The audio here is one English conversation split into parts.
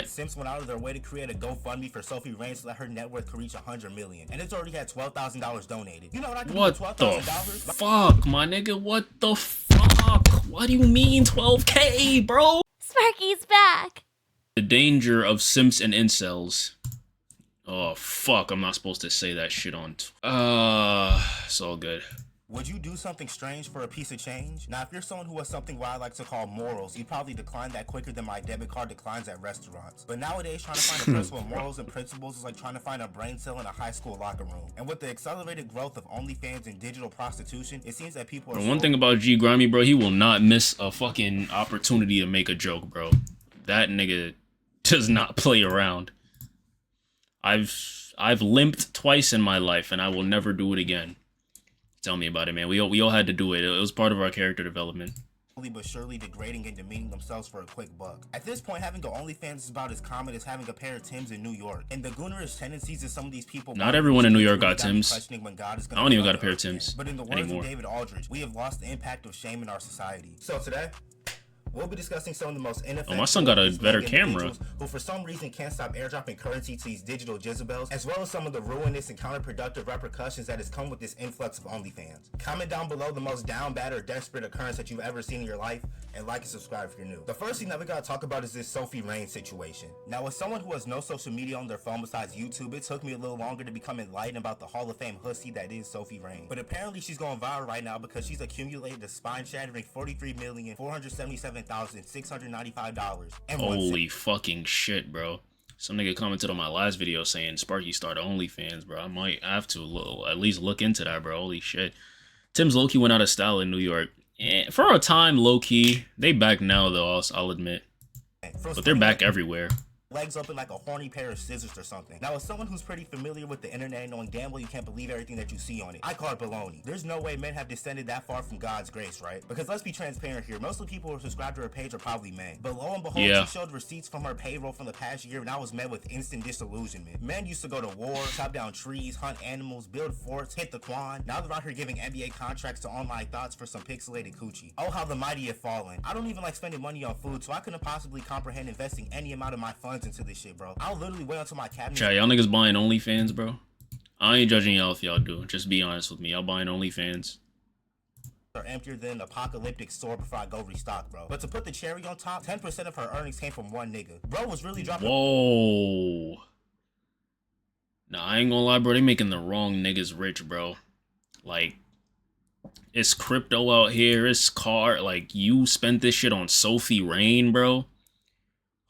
Simps went out of their way to create a GoFundMe for Sophie Rain so that her net worth could reach 100 million, and it's already had $12,000 donated. You know what I could do with $12,000? Fuck, my nigga? What the fuck? What do you mean 12K, bro? Sparky's back. The danger of simps and incels. Oh fuck, I'm not supposed to say that shit on. It's all good. Would you do something strange for a piece of change? Now, if you're someone who has something what I like to call morals, you'd probably decline that quicker than my debit card declines at restaurants. But nowadays, trying to find a person with morals and principles is like trying to find a brain cell in a high school locker room. And with the accelerated growth of OnlyFans and digital prostitution, it seems that people are One thing about G Grammy, bro, he will not miss a fucking opportunity to make a joke, bro. That nigga does not play around. I've limped twice in my life, and I will never do it again. Tell me about it, man. We all had to do it. It was part of our character development. But surely degrading and demeaning themselves for a quick buck. At this point, having an OnlyFans is about as common as having a pair of Timbs in New York. And the goonerish tendencies of some of these people. Not everyone in New York got Timbs. I don't even got a pair of Timbs. But in the words of David Aldridge, we have lost the impact of shame in our society. So today, we'll be discussing some of the most ineffective. Oh, my son got a better camera. Who for some reason can't stop airdropping currency to these digital Jezebels, as well as some of the ruinous and counterproductive repercussions that has come with this influx of OnlyFans. Comment down below the most down, bad, or desperate occurrence that you've ever seen in your life, and like and subscribe if you're new. The first thing that we gotta talk about is this Sophie Rain situation. Now, as someone who has no social media on their phone besides YouTube, it took me a little longer to become enlightened about the Hall of Fame hussy that is Sophie Rain. But apparently she's going viral right now because she's accumulated a spine-shattering $43,477,695. Holy fucking shit, bro. Some nigga commented on my last video saying Sparky started OnlyFans, bro. I might have to at least look into that, bro. Holy shit. Tim's low-key went out of style in New York. For a time, low-key. They back now, though, I'll admit. But they're back everywhere. Legs open like a horny pair of scissors or something. Now, as someone who's pretty familiar with the internet and knowing damn well you can't believe everything that you see on it, I call it baloney. There's no way men have descended that far from God's grace, right? Because let's be transparent here, most of the people who are subscribed to her page are probably men. But lo and behold, she showed receipts from her payroll from the past year, and I was met with instant disillusionment. Men used to go to war, chop down trees, hunt animals, build forts, hit the Quan. Now they're out here giving NBA contracts to online thoughts for some pixelated coochie. Oh, how the mighty have fallen. I don't even like spending money on food, so I couldn't possibly comprehend investing any amount of my funds into this shit, bro. I'll literally wait until my cabinet. Chat, y'all niggas buying OnlyFans, bro? I ain't judging y'all if y'all do. Just be honest with me. Y'all buying OnlyFans? Are emptier than an apocalyptic store before I go restock, bro. But to put the cherry on top, 10% of her earnings came from one nigga. Bro was really dropping. Whoa. Nah, I ain't gonna lie, bro. They making the wrong niggas rich, bro. Like, it's crypto out here. It's car. Like, you spent this shit on Sophie Rain, bro.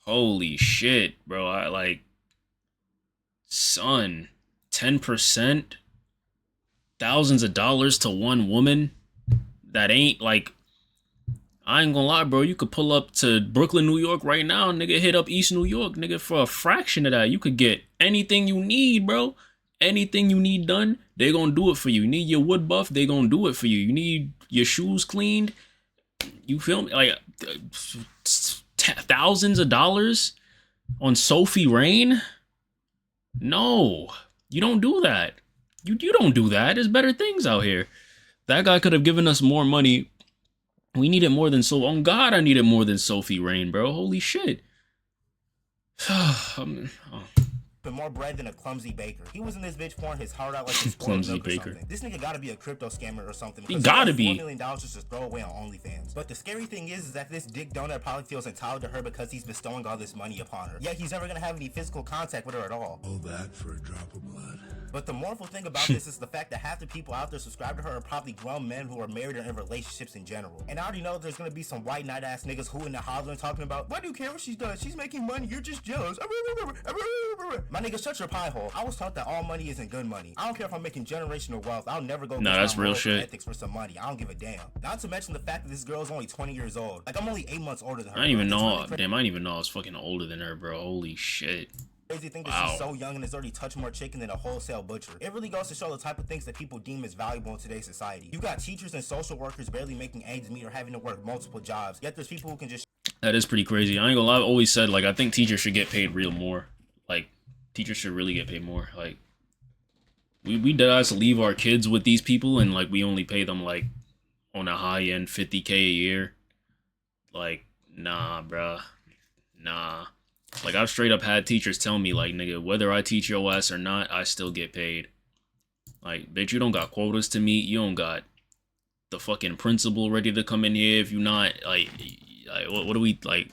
Holy shit, bro. I like, son, 10%, thousands of dollars to one woman. That ain't like, I ain't gonna lie, bro. You could pull up to Brooklyn, New York right now, nigga. Hit up East New York, nigga. For a fraction of that, you could get anything you need, bro. Anything you need done, they gonna do it for you. You need your wood buff, they gonna do it for you. You need your shoes cleaned. You feel me? Like, thousands of dollars on Sophie Rain? No, you don't do that. You don't do that. There's better things out here. That guy could have given us more money. We needed more than on God, I needed more than Sophie Rain, bro. Holy shit. More bread than a clumsy baker. He was in this bitch pouring his heart out like his clumsy baker. This nigga gotta be a crypto scammer or something. He gotta be. $4 million just to throw away on OnlyFans. But the scary thing is that this dick donut probably feels entitled to her because he's bestowing all this money upon her. Yet he's never gonna have any physical contact with her at all. All that for a drop of blood. But the mournful thing about this is the fact that half the people out there subscribed to her are probably grown men who are married or in relationships in general. And I already know there's gonna be some white knight ass niggas hooting and hollering talking about, why do you care what she's done? She's making money, you're just jealous. My nigga, shut your pie hole. I was taught that all money isn't good money. I don't care if I'm making generational wealth. I'll never go that's real shit. Ethics for some money. I don't give a damn. Not to mention the fact that this girl is only 20 years old. Like, I'm only 8 months older than her. I didn't even know. Damn, I didn't even know I was fucking older than her, bro. Holy shit. Crazy thing that she's so young and has already touched more chicken than a wholesale butcher. It really goes to show the type of things that people deem as valuable in today's society. You got teachers and social workers barely making ends meet or having to work multiple jobs, yet there's people who can just. That is pretty crazy. I ain't gonna lie, I've always said, like, I think teachers should get paid real more. Like, teachers should really get paid more. Like, we deadass leave our kids with these people and, like, we only pay them, like, on a high end 50K a year. Like, nah, bruh. Nah. Like, I've straight up had teachers tell me, like, nigga, whether I teach your ass or not, I still get paid. Like, bitch, you don't got quotas to meet. You don't got the fucking principal ready to come in here. If you not, like what do we, like,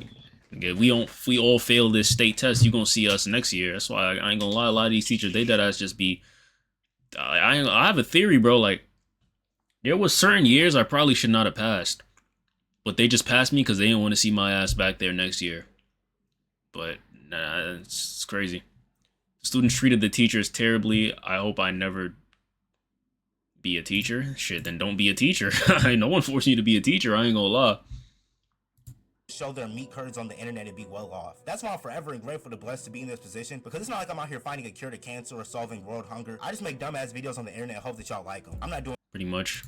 if we all fail this state test, you gonna see us next year. That's why I ain't gonna lie, a lot of these teachers, they deadass just be, I have a theory, bro. Like, there was certain years I probably should not have passed, but they just passed me because they didn't want to see my ass back there next year. But nah, it's crazy. Students treated the teachers terribly. I hope I never be a teacher. Shit, then don't be a teacher. No one forced you to be a teacher, I ain't gonna lie. Show their meat curds on the internet and be well off. That's why I'm forever and grateful to blessed to be in this position, because it's not like I'm out here finding a cure to cancer or solving world hunger. I just make dumbass videos on the internet and hope that y'all like them. I'm not doing pretty much.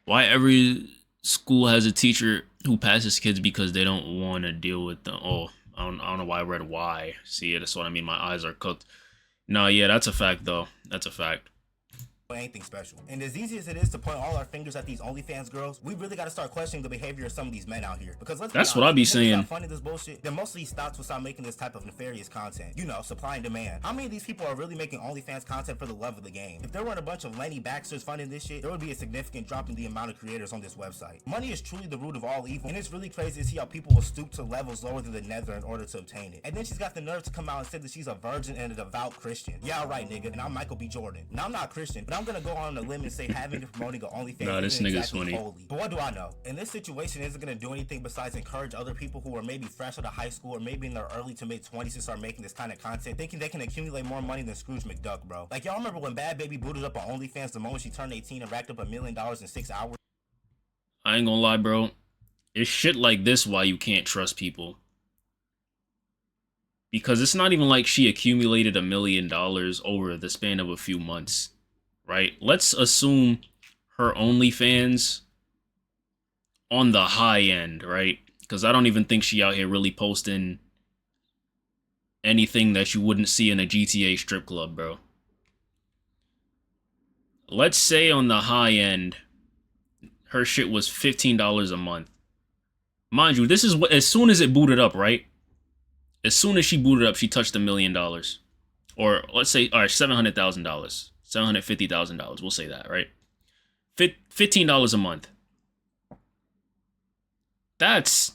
Why every school has a teacher who passes kids because they don't want to deal with the, oh, I don't know why I read why. See, that's what I mean, my eyes are cooked. No, yeah, that's a fact though. That's a fact. anything special. And as easy as it is to point all our fingers at these OnlyFans girls, we really got to start questioning the behavior of some of these men out here. Because that's what I be saying. Funding this bullshit, then most of these thoughts will start making this type of nefarious content. You know, supply and demand. How many of these people are really making OnlyFans content for the love of the game? If there weren't a bunch of Lenny Baxters funding this shit, there would be a significant drop in the amount of creators on this website. Money is truly the root of all evil, and it's really crazy to see how people will stoop to levels lower than the nether in order to obtain it. And then she's got the nerve to come out and say that she's a virgin and a devout Christian. Yeah, right, nigga. And I'm Michael B. Jordan. Now, I'm not Christian, but I'm gonna go on a limb and say having and promoting an OnlyFans nah, this isn't nigga's exactly funny. holy. But what do I know? And this situation isn't gonna do anything besides encourage other people who are maybe fresh out of high school or maybe in their early to mid 20s to start making this kind of content, thinking they can accumulate more money than Scrooge McDuck, bro. Like, y'all remember when Bad Baby booted up on OnlyFans the moment she turned 18 and racked up $1 million in 6 hours? I ain't gonna lie, bro. It's shit like this why you can't trust people. Because it's not even like she accumulated $1 million over the span of a few months, right? Let's assume her OnlyFans on the high end, right? Because I don't even think she out here really posting anything that you wouldn't see in a GTA strip club, bro. Let's say on the high end, her shit was $15 a month. Mind you, this is what, as soon as it booted up, right? As soon as she booted up, she touched $1 million. Or let's say, all right, $700,000. $750,000. We'll say that, right? $15 a month. That's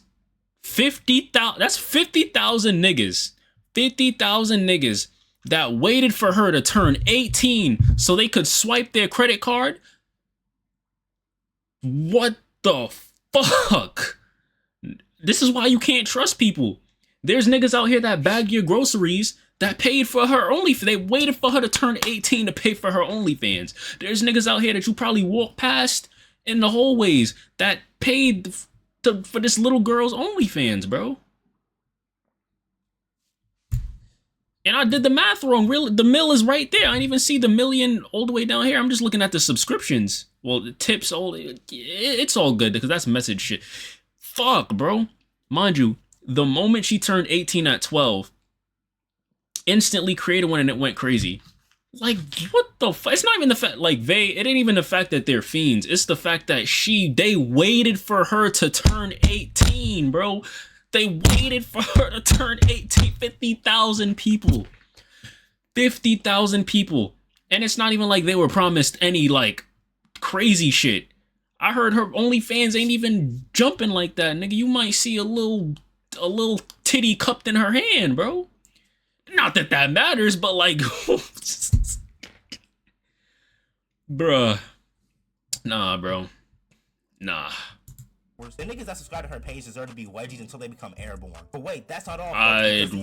50,000. That's 50,000 niggas. 50,000 niggas that waited for her to turn 18 so they could swipe their credit card. What the fuck? This is why you can't trust people. There's niggas out here that bag your groceries that paid for her OnlyFans. They waited for her to turn 18 to pay for her OnlyFans. There's niggas out here that you probably walk past in the hallways that paid for this little girl's OnlyFans, bro. And I did the math wrong. Really, the mill is right there. I didn't even see the million all the way down here. I'm just looking at the subscriptions. Well, the tips, it's all good because that's message shit. Fuck, bro. Mind you, the moment she turned 18 at 12, instantly created one and it went crazy. Like, what the fuck? It's not even the fact, like, it ain't even the fact that they're fiends. It's the fact that they waited for her to turn 18, bro. They waited for her to turn 18. 50,000 people. 50,000 people. And it's not even like they were promised any, like, crazy shit. I heard her OnlyFans ain't even jumping like that, nigga. You might see a little titty cupped in her hand, bro. Not that that matters, but like, bruh. Nah, bro. Nah. The niggas that subscribe to her page deserve to be wedgies until they become airborne. But wait, that's not all.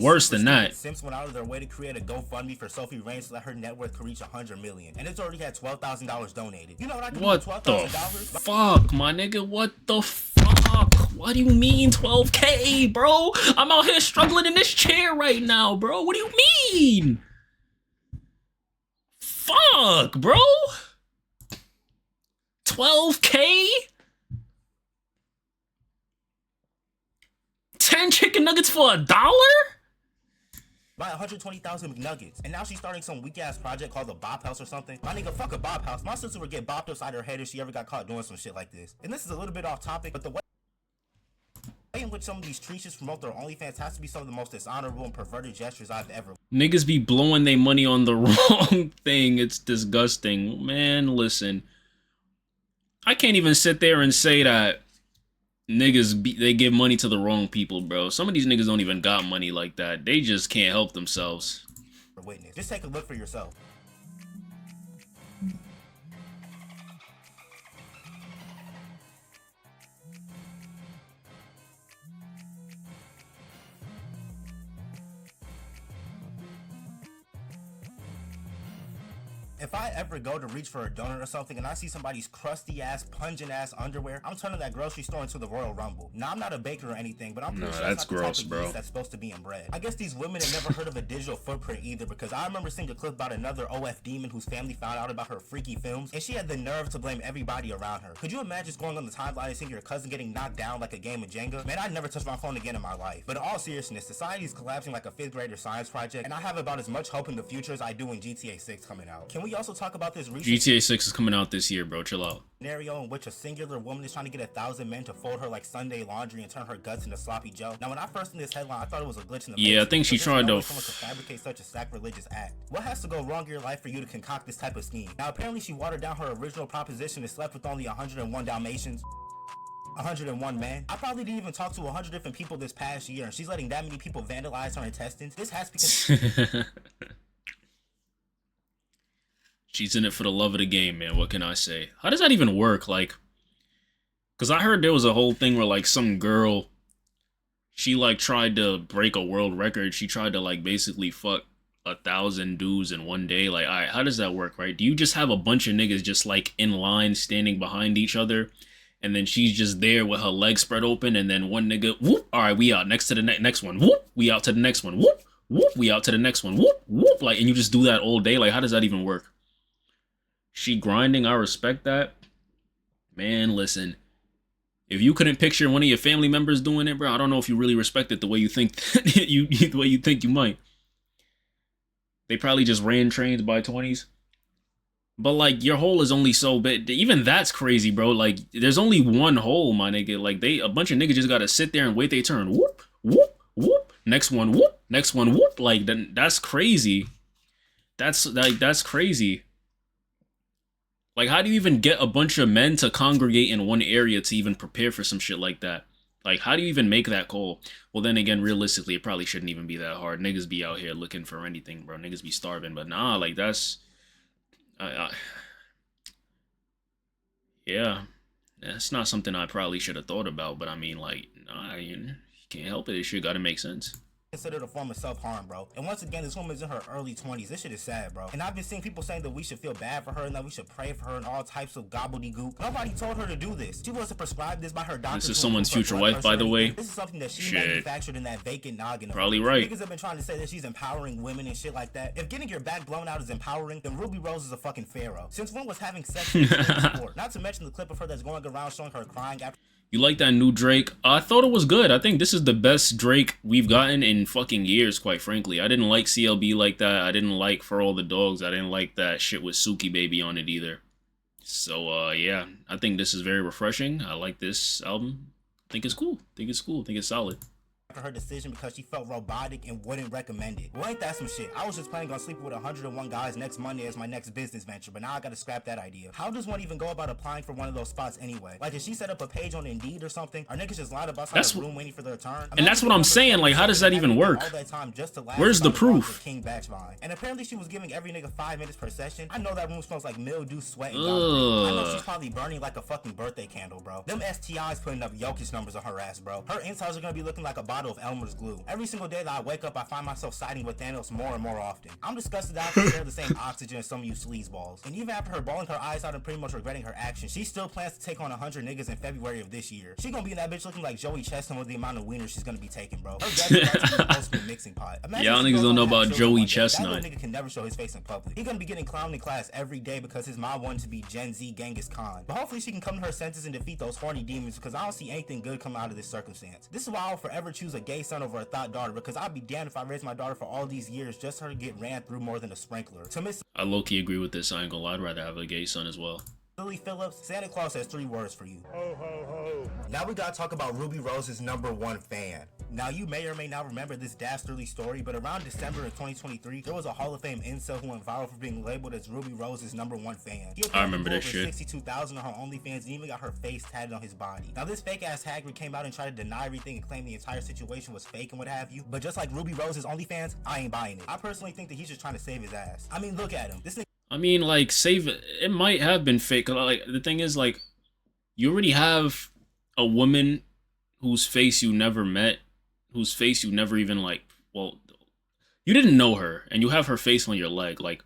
Worse than that. Simps went out of their way to create a GoFundMe for Sophie Reigns to let her net worth could reach $100 million, and it's already had $12,000 donated. You know what I can do with $12,000? What the fuck, my nigga? What the fuck? What do you mean 12K, bro? I'm out here struggling in this chair right now, bro. What do you mean? Fuck, bro. 12K? 10 chicken nuggets for $1? Buy 120,000 McNuggets. And now she's starting some weak ass project called the Bop House or something. My nigga, fuck a Bop House. My sister would get bopped upside her head if she ever got caught doing some shit like this. And this is a little bit off topic, but the way in which some of these treaches promote their OnlyFans has to be some of the most dishonorable and perverted gestures I've ever. Niggas be blowing their money on the wrong thing. It's disgusting. Man, listen. I can't even sit there and say that they give money to the wrong people, bro. Some of these niggas don't even got money like that. They just can't help themselves. Witness. Just take a look for yourself. If I ever go to reach for a donut or something and I see somebody's crusty ass, pungent ass underwear, I'm turning that grocery store into the Royal Rumble. Now, I'm not a baker or anything, but I'm pretty sure that's not the gross, type of bro. yeast that's supposed to be in bread. I guess these women have never heard of a digital footprint either, because I remember seeing a clip about another OF demon whose family found out about her freaky films, and she had the nerve to blame everybody around her. Could you imagine just going on the timeline and seeing your cousin getting knocked down like a game of Jenga? Man, I'd never touch my phone again in my life. But in all seriousness, society is collapsing like a 5th grader science project, and I have about as much hope in the future as I do in GTA 6 coming out. Can we also talk about this recent GTA 6 is coming out this year, bro. Chill out. scenario in which a singular woman is trying to get 1,000 men to fold her like Sunday laundry and turn her guts into sloppy Joe? Now, when I first seen this headline, I thought it was a glitch in the Yeah, I think she tried to someone could fabricate such a sacrilegious act. What has to go wrong in your life for you to concoct this type of scheme? Now, apparently she watered down her original proposition and slept with only 101 Dalmatians. 101 men. I probably didn't even talk to 100 different people this past year, and she's letting that many people vandalize her intestines. This has to be She's in it for the love of the game, man. What can I say? How does that even work? Like, because I heard there was a whole thing where, like, some girl, she, like, tried to break a world record. She tried to, like, basically fuck 1,000 dudes in one day. Like, all right, how does that work, right? Do you just have a bunch of niggas just, like, in line standing behind each other? And then she's just there with her legs spread open, and then one nigga, whoop, all right, we out. Next to the next one, whoop, we out to the next one, whoop, whoop, we out to the next one, whoop, whoop. Like, and you just do that all day? Like, how does that even work? She grinding, I respect that. Man, listen. If you couldn't picture one of your family members doing it, bro, I don't know if you really respect it the way you think the way you think you might. They probably just ran trains by 20s. But like your hole is only so big. Even that's crazy, bro. Like there's only one hole, my nigga. Like a bunch of niggas just gotta sit there and wait their turn. Whoop, whoop, whoop. Next one, whoop. Next one, whoop. Like that's crazy. That's crazy. Like, how do you even get a bunch of men to congregate in one area to even prepare for some shit like that? Like, how do you even make that call? Well, then again, realistically, it probably shouldn't even be that hard. Niggas be out here looking for anything, bro. Niggas be starving. But nah, like, that's... yeah. That's not something I probably should have thought about. But, I mean, like, nah, you can't help it. This shit gotta make sense. Considered a form of self-harm, bro. And once again, this woman's in her early 20s. This shit is sad, bro. And I've been seeing people saying that we should feel bad for her and that we should pray for her and all types of gobbledygook. Nobody told her to do this. She wasn't prescribed this by her doctor. This is someone's future wife, by the way. This is something that she manufactured in that vacant noggin. Probably right. Niggas have been trying to say that she's empowering women and shit like that. If getting your back blown out is empowering, then Ruby Rose is a fucking pharaoh. Since when was having sex with before? Not to mention the clip of her that's going around showing her crying after... You like that new Drake? I thought it was good. I think this is the best Drake we've gotten in fucking years, quite frankly. I didn't like CLB like that. I didn't like For All the Dogs. I didn't like that shit with Suki Baby on it either. So, yeah. I think this is very refreshing. I like this album. I think it's cool. I think it's solid. Her decision because she felt robotic and wouldn't recommend it. Well, ain't that some shit? I was just planning on sleeping with 101 guys next Monday as my next business venture, but now I gotta scrap that idea. How does one even go about applying for one of those spots anyway? Like, if she set up a page on Indeed or something, are niggas just lying about the room waiting for their turn? And that's what I'm saying. Like, how does that even work? Where's the proof? King Batch Vine. And apparently she was giving every nigga 5 minutes per session. I know that room smells like mildew, sweat, and concrete. I know she's probably burning like a fucking birthday candle, bro. Them STIs putting up Jokic numbers on her ass, bro. Her insides are gonna be looking like a bottle of Elmer's glue. Every single day that I wake up, I find myself siding with Thanos more and more often. I'm disgusted that I can share the same oxygen as some of you sleazeballs. And even after her bawling her eyes out and pretty much regretting her actions, she still plans to take on 100 niggas in February of this year. She gonna be in that bitch looking like Joey Chestnut with the amount of wieners she's gonna be taking, bro. Her supposed to be a mixing pot. Y'all niggas don't know about Joey Chestnut. That nigga can never show his face in public. He gonna be getting clowned in class every day because his mom wanted to be Gen Z Genghis Khan. But hopefully she can come to her senses and defeat those horny demons, because I don't see anything good come out of this circumstance. This is why I'll forever choose a gay son over a thought daughter, because I'd be damned if I raised my daughter for all these years just her to get ran through more than a sprinkler. To miss... I low-key agree with this. I ain't gonna lie, I'd rather have a gay son as well. Lily Phillips, Santa Claus has 3 words for you. Ho, ho, ho. Now we gotta talk about Ruby Rose's #1 fan. Now you may or may not remember this dastardly story, but around December of 2023, there was a Hall of Fame incel who went viral for being labeled as Ruby Rose's #1 fan. I remember this shit. 62,000 on her OnlyFans and even got her face tatted on his body. Now this fake ass hacker came out and tried to deny everything and claim the entire situation was fake and what have you. But just like Ruby Rose's OnlyFans, I ain't buying it. I personally think that he's just trying to save his ass. I mean, look at him. This nigga. I mean, like, save it. It might have been fake. Like, the thing is, like, you already have a woman whose face you never met, whose face you never even, like, well, you didn't know her, and you have her face on your leg. Like,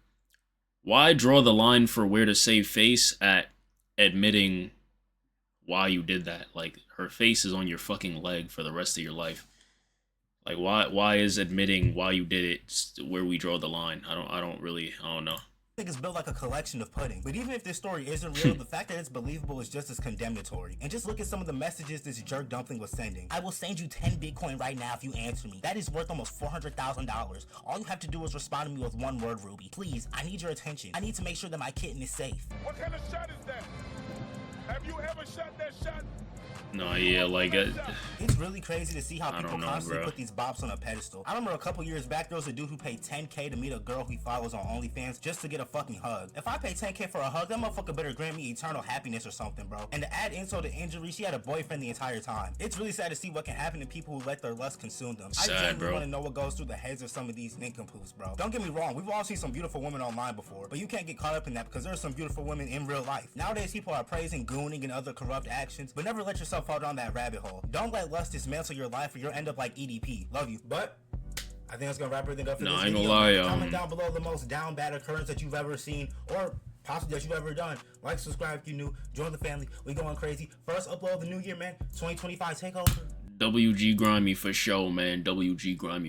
why draw the line for where to save face at admitting why you did that? Like, her face is on your fucking leg for the rest of your life. Like, why is admitting why you did it where we draw the line? I don't know. It's built like a collection of pudding. But even if this story isn't real, the fact that it's believable is just as condemnatory. And just look at some of the messages this jerk dumpling was sending. I will send you 10 Bitcoin right now if you answer me. That is worth almost $400,000. All you have to do is respond to me with 1 word, Ruby. Please, I need your attention. I need to make sure that my kitten is safe. What kind of shot is that? Have you ever shot that shot? No, yeah, like, it's really crazy to see how people know, constantly bro. put these bops on a pedestal. I remember a couple years back, there was a dude who paid 10K to meet a girl he follows on OnlyFans just to get a fucking hug. If I pay 10K for a hug, that motherfucker better grant me eternal happiness or something, bro. And to add insult to injury, she had a boyfriend the entire time. It's really sad to see what can happen to people who let their lust consume them. I Sad, genuinely bro. want to know what goes through the heads of some of these nincompoops, bro. Don't get me wrong, we've all seen some beautiful women online before, but you can't get caught up in that because there are some beautiful women in real life. Nowadays, people are praising gooning and other corrupt actions, but never let yourself fall down that rabbit hole. Don't let lust dismantle your life or you'll end up like EDP. Love you. But I think that's gonna wrap everything up for No, this I ain't video. gonna lie, Comment down below the most down bad occurrence that you've ever seen or possibly that you've ever done. Like, subscribe if you're new, join the family. We going crazy. First upload the new year, man. 2025 takeover. WG Grimy for show, man. WG Grimy